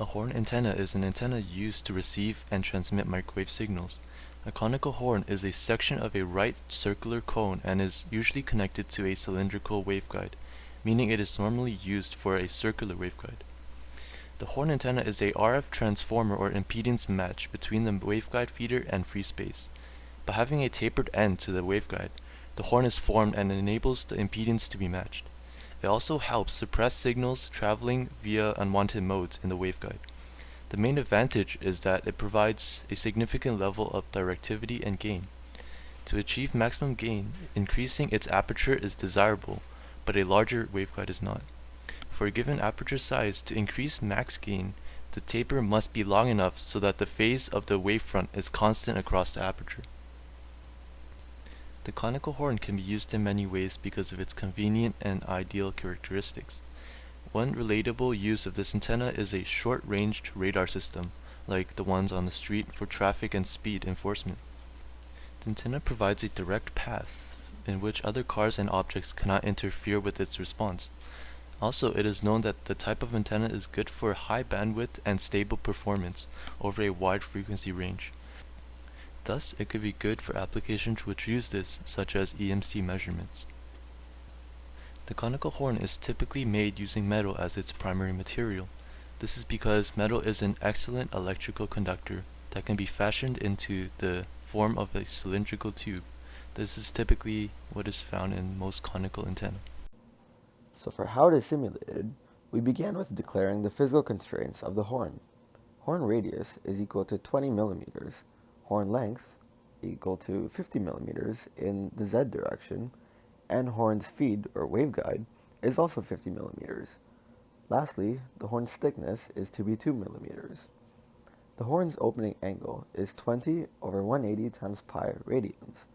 A horn antenna is an antenna used to receive and transmit microwave signals. A conical horn is a section of a right circular cone and is usually connected to a cylindrical waveguide, meaning it is normally used for a circular waveguide. The horn antenna is a RF transformer or impedance match between the waveguide feeder and free space. By having a tapered end to the waveguide, the horn is formed and enables the impedance to be matched. It also helps suppress signals traveling via unwanted modes in the waveguide. The main advantage is that it provides a significant level of directivity and gain. To achieve maximum gain, increasing its aperture is desirable, but a larger waveguide is not. For a given aperture size, to increase max gain, the taper must be long enough so that the phase of the wavefront is constant across the aperture. The conical horn can be used in many ways because of its convenient and ideal characteristics. One relatable use of this antenna is a short-ranged radar system, like the ones on the street for traffic and speed enforcement. The antenna provides a direct path in which other cars and objects cannot interfere with its response. Also, it is known that the type of antenna is good for high bandwidth and stable performance over a wide frequency range. Thus, it could be good for applications which use this, such as EMC measurements. The conical horn is typically made using metal as its primary material. This is because metal is an excellent electrical conductor that can be fashioned into the form of a cylindrical tube. This is typically what is found in most conical antennae. So for how it is simulated, we began with declaring the physical constraints of the horn. Horn radius is equal to 20 millimeters, horn length equal to 50 millimeters in the Z direction, and horn's feed or waveguide is also 50 millimeters. Lastly, the horn's thickness is to be 2 millimeters. The horn's opening angle is 20 over 180 times pi radians.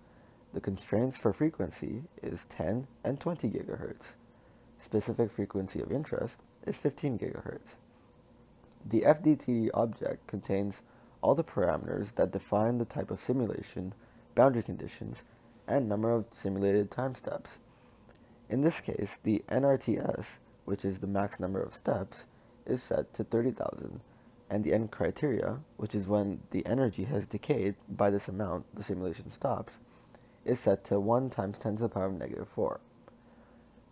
The constraints for frequency is 10 and 20 gigahertz. Specific frequency of interest is 15 gigahertz. The FDTD object contains all the parameters that define the type of simulation, boundary conditions, and number of simulated time steps. In this case, the NRTS, which is the max number of steps, is set to 30,000, and the N criteria, which is when the energy has decayed by this amount the simulation stops, is set to 1 times 10 to the power of negative 4.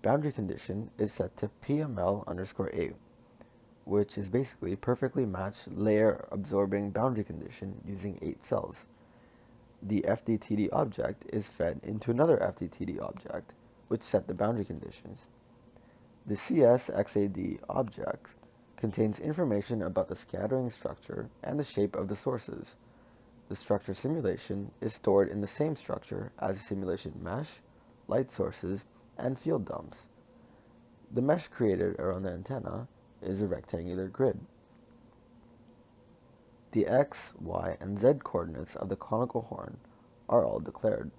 Boundary condition is set to PML_A, which is basically perfectly matched layer absorbing boundary condition using 8 cells. The FDTD object is fed into another FDTD object, which set the boundary conditions. The CSXAD object contains information about the scattering structure and the shape of the sources. The structure simulation is stored in the same structure as the simulation mesh, light sources, and field dumps. The mesh created around the antenna is a rectangular grid. The x, y, and z coordinates of the conical horn are all declared.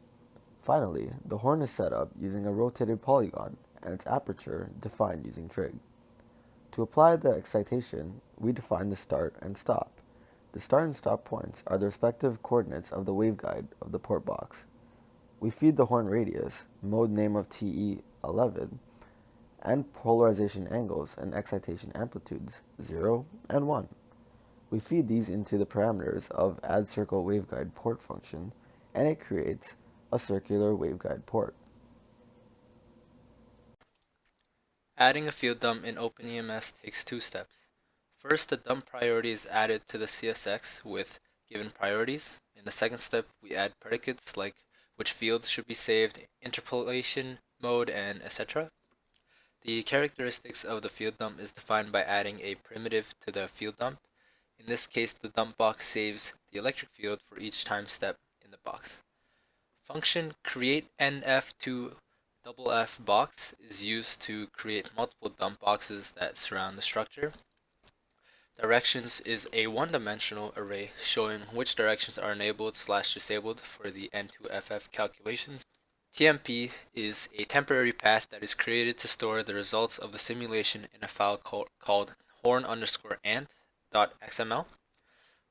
Finally, the horn is set up using a rotated polygon and its aperture defined using trig. To apply the excitation, we define the start and stop. The start and stop points are the respective coordinates of the waveguide of the port box. We feed the horn radius, mode name of TE11, and polarization angles and excitation amplitudes 0 and 1. We feed these into the parameters of add circle waveguide port function, and it creates a circular waveguide port. Adding a field dump in OpenEMS takes 2 steps. First, the dump priority is added to the CSX with given priorities. In the second step, we add predicates like which fields should be saved, interpolation mode, and etc. The characteristics of the field dump is defined by adding a primitive to the field dump. In this case, the dump box saves the electric field for each time step in the box. Function create NF to FF box is used to create multiple dump boxes that surround the structure. Directions is a one-dimensional array showing which directions are enabled/disabled for the N2FF calculations. TMP is a temporary path that is created to store the results of the simulation in a file called horn_ant.xml.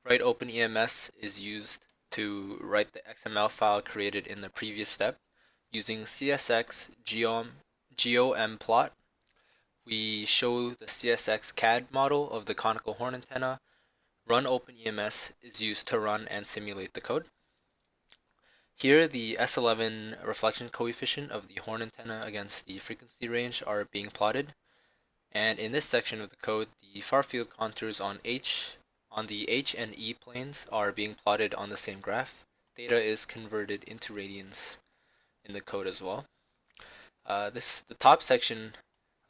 Write OpenEMS is used to write the XML file created in the previous step using CSX geom plot. we show the CSX CAD model of the conical horn antenna. Run OpenEMS is used to run and simulate the code. Here, the S11 reflection coefficient of the horn antenna against the frequency range are being plotted. And in this section of the code, the far field contours on the H and E planes are being plotted on the same graph. Theta is converted into radians in the code as well. The top section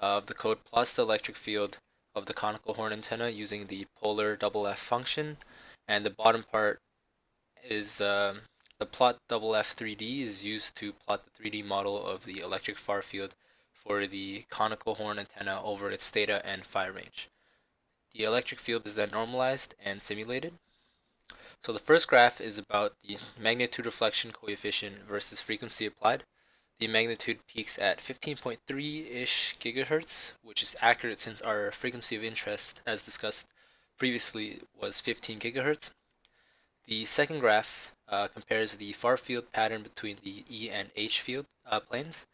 of the code plots the electric field of the conical horn antenna using the polar double F function, and the bottom part is the plot double F3D is used to plot the 3D model of the electric far field for the conical horn antenna over its theta and phi range. The electric field is then normalized and simulated. So the first graph is about the magnitude reflection coefficient versus frequency applied. The magnitude peaks at 15.3-ish gigahertz, which is accurate since our frequency of interest, as discussed previously, was 15 gigahertz. The second graph compares the far field pattern between the E and H field planes.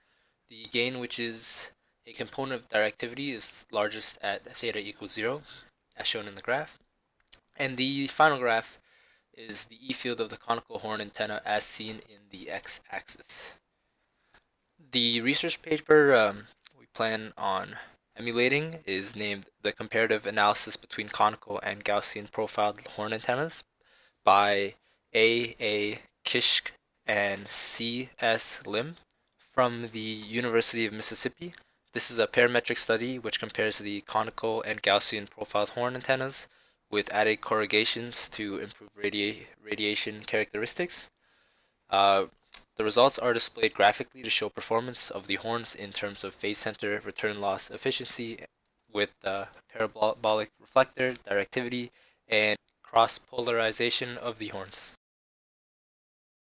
The gain, which is a component of directivity, is largest at theta equals 0, as shown in the graph. And the final graph is the E field of the conical horn antenna as seen in the x-axis. The research paper we plan on emulating is named The Comparative Analysis Between Conical and Gaussian Profiled Horn Antennas by A. Kishk and C.S. Lim from the University of Mississippi. This is a parametric study which compares the conical and Gaussian profiled horn antennas with added corrugations to improve radiation characteristics. The results are displayed graphically to show performance of the horns in terms of phase center return loss efficiency with parabolic reflector, directivity, and cross polarization of the horns.